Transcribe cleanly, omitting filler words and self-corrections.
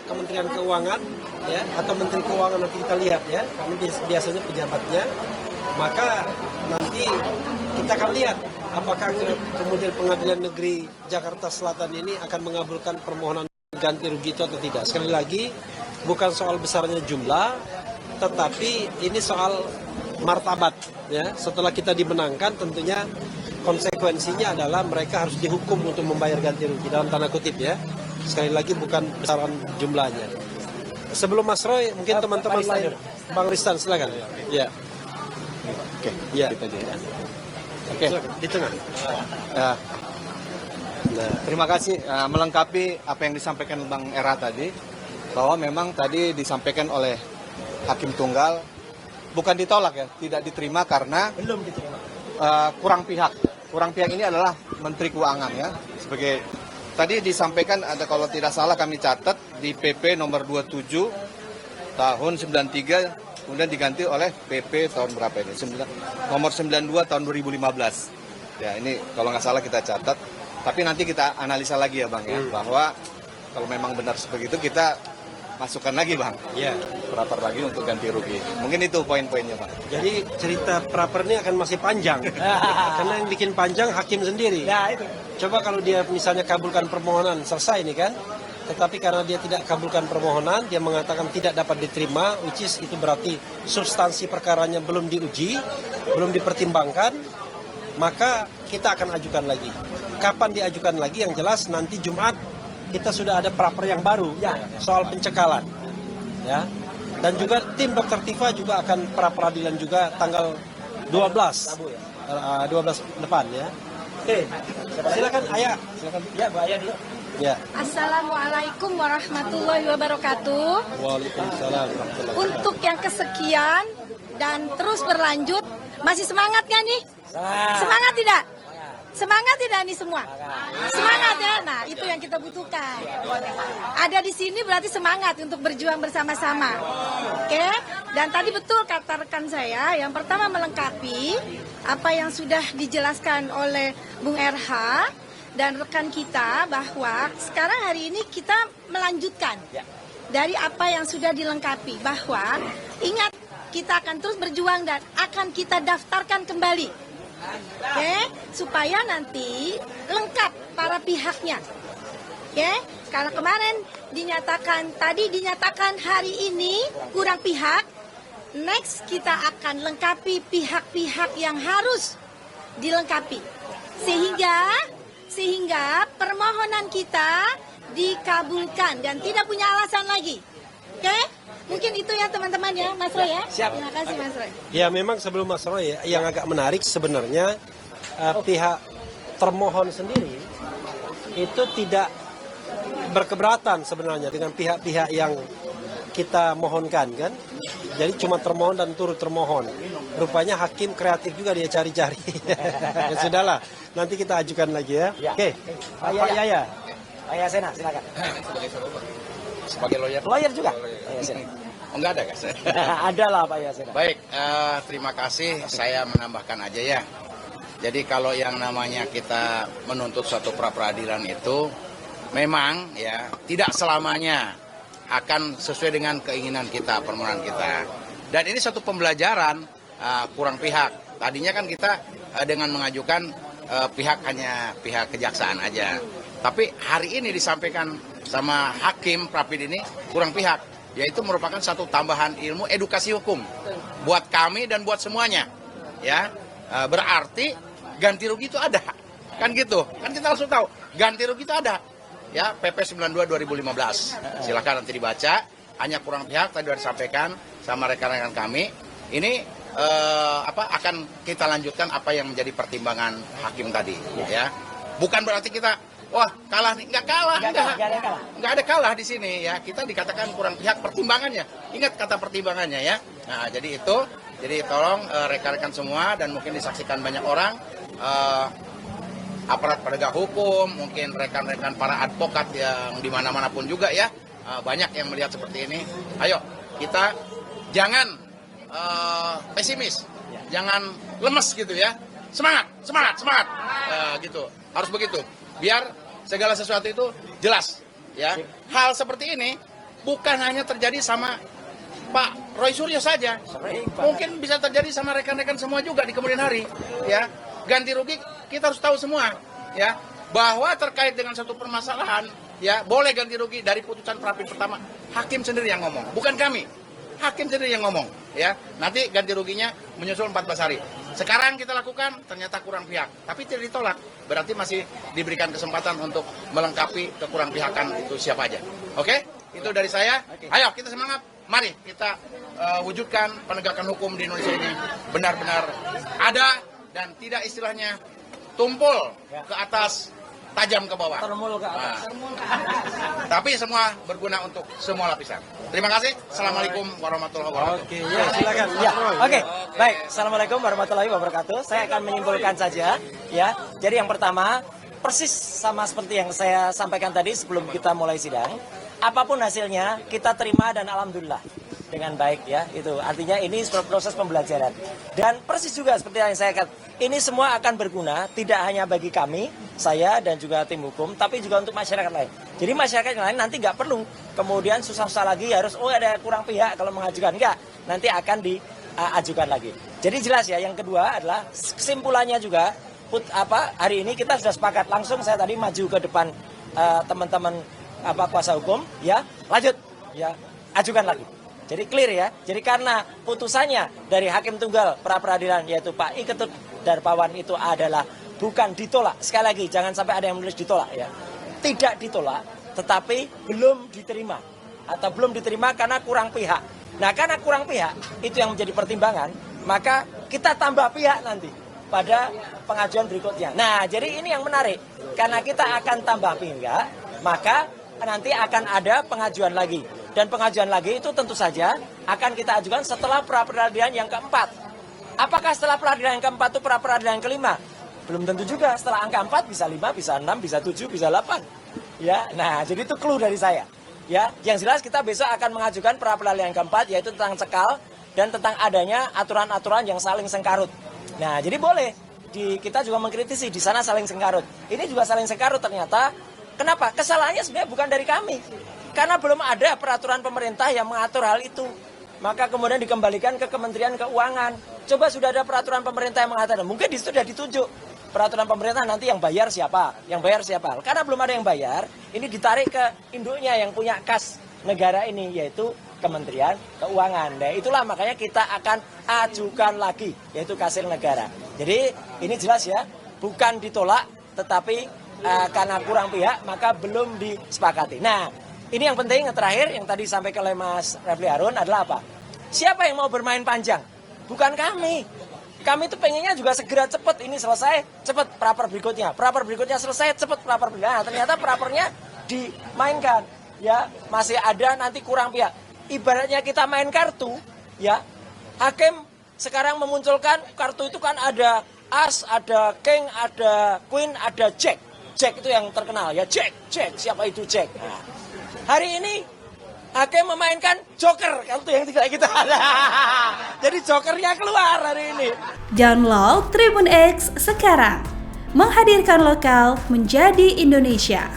Kementerian Keuangan ya, atau Menteri Keuangan, nanti kita lihat ya, kami biasanya pejabatnya, maka nanti kita akan lihat apakah kemudian Pengadilan Negeri Jakarta Selatan ini akan mengabulkan permohonan ganti rugi itu atau tidak. Sekali lagi, bukan soal besarnya jumlah, tetapi ini soal martabat ya. Setelah kita dimenangkan, tentunya konsekuensinya adalah mereka harus dihukum untuk membayar ganti rugi dalam tanda kutip ya. Sekali lagi bukan besaran jumlahnya. Sebelum Mas Roy, mungkin teman-teman lain, Bang Ristan silakan. Ya. Oke, ya. kita aja ya. Oke, di tengah. Nah, terima kasih melengkapi apa yang disampaikan Bang Era tadi, bahwa memang tadi disampaikan oleh Hakim Tunggal bukan ditolak ya, tidak diterima karena Belum diterima. kurang pihak. Kurang pihak ini adalah Menteri Keuangan ya. Sebagai tadi disampaikan ada, kalau tidak salah kami catat di PP nomor 27 tahun 93, kemudian diganti oleh PP tahun berapa ini? Nomor 92 tahun 2015. Ya, ini kalau nggak salah kita catat. Tapi nanti kita analisa lagi ya Bang ya, bahwa kalau memang benar seperti itu kita masukkan lagi Bang. Ya. Praper lagi untuk ganti rugi. Mungkin itu poin-poinnya Bang. Jadi cerita praper ini akan masih panjang. Karena yang bikin panjang hakim sendiri. Ya, itu. Coba kalau dia misalnya kabulkan permohonan, selesai ini kan. Tetapi karena dia tidak kabulkan permohonan, dia mengatakan tidak dapat diterima, which is itu berarti substansi perkaranya belum diuji, belum dipertimbangkan, maka kita akan ajukan lagi. Kapan diajukan lagi? Yang jelas nanti Jumat kita sudah ada praper yang baru soal pencekalan. Ya. Dan juga tim Dr. Tifa juga akan pra-peradilan juga tanggal 12. 12 depan ya. Oke. Silakan Ayah. Silakan. Ya, Bu Ayah dulu. Ya. Assalamualaikum warahmatullahi wabarakatuh. Waalaikumsalam. Untuk yang kesekian dan terus berlanjut, masih semangat nggak nih? Semangat tidak? Semangat tidak nih semua? Semangat ya. Nah, itu yang kita butuhkan. Ada di sini berarti semangat untuk berjuang bersama-sama. Oke? Dan tadi betul kata rekan saya, yang pertama melengkapi apa yang sudah dijelaskan oleh Bung RH dan rekan kita, bahwa sekarang hari ini kita melanjutkan dari apa yang sudah dilengkapi, bahwa ingat, kita akan terus berjuang dan akan kita daftarkan kembali. Oke, supaya nanti lengkap para pihaknya. Oke, karena kemarin dinyatakan hari ini kurang pihak, next kita akan lengkapi pihak-pihak yang harus dilengkapi. Sehingga permohonan kita dikabulkan dan tidak punya alasan lagi. Oke? Mungkin itu ya teman-teman ya, Mas Roy ya. Siap. Terima kasih Mas Roy. Ya, memang sebelum Mas Roy ya, yang agak menarik sebenarnya pihak termohon sendiri itu tidak berkeberatan sebenarnya dengan pihak-pihak yang kita mohonkan kan. Jadi cuma termohon dan turut termohon. Rupanya hakim kreatif juga, dia cari-cari. Ya sudahlah, nanti kita ajukan lagi ya. Oke, Pak Yaya. Pak Yasena, silakan. Sebagai lawyer. Lawyer juga? Pak Yasena. Oh, enggak ada, guys. Ada lah Pak Yasena. Baik, terima kasih. Saya menambahkan aja ya. Jadi kalau yang namanya kita menuntut suatu pra-peradilan itu memang ya tidak selamanya akan sesuai dengan keinginan kita, permohonan kita. Dan ini satu pembelajaran kurang pihak. Tadinya kan kita dengan mengajukan hanya pihak kejaksaan aja. Tapi hari ini disampaikan sama hakim Prapid ini kurang pihak, yaitu merupakan satu tambahan ilmu edukasi hukum buat kami dan buat semuanya. Ya, berarti ganti rugi itu ada, kan gitu? Kan kita harus tahu ganti rugi itu ada. Ya, PP 92 2015. Silakan nanti dibaca. Hanya kurang pihak tadi sudah disampaikan sama rekan-rekan kami. Ini akan kita lanjutkan apa yang menjadi pertimbangan hakim tadi. Ya, bukan berarti kita kalah nih, nggak ada kalah di sini ya. Kita dikatakan kurang pihak pertimbangannya. Ingat kata pertimbangannya ya. Nah, jadi itu. Jadi tolong rekan-rekan semua dan mungkin disaksikan banyak orang, aparat penegak hukum, mungkin rekan-rekan para advokat yang di mana-mana pun juga ya, banyak yang melihat seperti ini. Ayo kita jangan pesimis, jangan lemes gitu ya. Semangat, gitu. Harus begitu. Biar segala sesuatu itu jelas ya. Hal seperti ini bukan hanya terjadi sama Pak Roy Suryo saja, mungkin bisa terjadi sama rekan-rekan semua juga di kemudian hari. Ya, ganti rugi kita harus tahu semua, ya, bahwa terkait dengan satu permasalahan, ya, boleh ganti rugi dari putusan pra peradilan pertama, hakim sendiri yang ngomong, bukan kami. Hakim sendiri yang ngomong, ya. Nanti ganti ruginya menyusul 14 hari. Sekarang kita lakukan, ternyata kurang pihak, tapi tidak ditolak. Berarti masih diberikan kesempatan untuk melengkapi kekurang pihakan itu siapa aja. Oke? Itu dari saya. Ayo kita semangat. Mari kita wujudkan penegakan hukum di Indonesia ini benar-benar ada dan tidak istilahnya tumpul ke atas, tajam ke bawah. Termul ke atas. Tapi semua berguna untuk semua lapisan. Terima kasih. Assalamualaikum warahmatullahi wabarakatuh. Oke, ya silakan. Ya, oke. Baik. Assalamualaikum warahmatullahi wabarakatuh. Saya akan menyimpulkan saja, ya. Jadi yang pertama, persis sama seperti yang saya sampaikan tadi sebelum kita mulai sidang. Apapun hasilnya, kita terima dan alhamdulillah dengan baik, ya. Itu artinya ini proses pembelajaran. Dan persis juga seperti yang saya katakan, ini semua akan berguna tidak hanya bagi kami, saya dan juga tim hukum, tapi juga untuk masyarakat lain. Jadi masyarakat yang lain nanti nggak perlu kemudian susah-susah lagi harus ada kurang pihak kalau mengajukan, enggak, nanti akan diajukan lagi. Jadi jelas ya. Yang kedua adalah kesimpulannya juga hari ini kita sudah sepakat, langsung saya tadi maju ke depan teman-teman kuasa hukum, ya, lanjut, ya, ajukan lagi. Jadi clear ya. Jadi karena putusannya dari hakim tunggal pra peradilan yaitu Pak I Ketut Darpawan itu adalah bukan ditolak. Sekali lagi jangan sampai ada yang menulis ditolak, ya. Tidak ditolak, tetapi belum diterima atau belum diterima karena kurang pihak. Nah, karena kurang pihak itu yang menjadi pertimbangan, maka kita tambah pihak nanti pada pengajuan berikutnya. Nah, jadi ini yang menarik. Karena kita akan tambah pihak, maka nanti akan ada pengajuan lagi. Dan pengajuan lagi itu tentu saja akan kita ajukan setelah pra peradilan yang keempat. Apakah setelah peradilan yang keempat itu pra peradilan yang kelima? Belum tentu juga. Setelah angka 4 bisa 5, bisa 6, bisa 7, bisa 8. Ya, nah jadi itu clue dari saya. Ya, yang jelas kita besok akan mengajukan pra peradilan yang keempat yaitu tentang cekal dan tentang adanya aturan-aturan yang saling sengkarut. Nah, jadi boleh kita juga mengkritisi di sana saling sengkarut. Ini juga saling sengkarut ternyata. Kenapa? Kesalahannya sebenarnya bukan dari kami. Karena belum ada peraturan pemerintah yang mengatur hal itu. Maka kemudian dikembalikan ke Kementerian Keuangan. Coba sudah ada peraturan pemerintah yang mengatur. Mungkin di situ sudah ditunjuk. Peraturan pemerintah nanti yang bayar siapa? Yang bayar siapa? Karena belum ada yang bayar, ini ditarik ke induknya yang punya kas negara ini, yaitu Kementerian Keuangan. Nah, itulah makanya kita akan ajukan lagi, yaitu kasir negara. Jadi ini jelas ya, bukan ditolak, tetapi karena kurang pihak, maka belum disepakati. Nah, ini yang penting, yang terakhir, yang tadi disampaikan oleh Mas Refli Harun adalah apa? Siapa yang mau bermain panjang? Bukan kami. Kami itu pengennya juga segera cepat ini selesai, cepat praper berikutnya. Praper berikutnya selesai, cepat praper berikutnya. Nah, ternyata prapernya dimainkan. Ya, masih ada nanti kurang pihak. Ibaratnya kita main kartu, ya. Hakim sekarang memunculkan kartu itu kan ada as, ada king, ada queen, ada jack. Jack itu yang terkenal ya, Jack. Siapa itu Jack? Nah, hari ini hakim memainkan Joker, kartu yang tidak kita ada. Jadi Jokernya keluar hari ini. Download Tribun X sekarang, menghadirkan lokal menjadi Indonesia.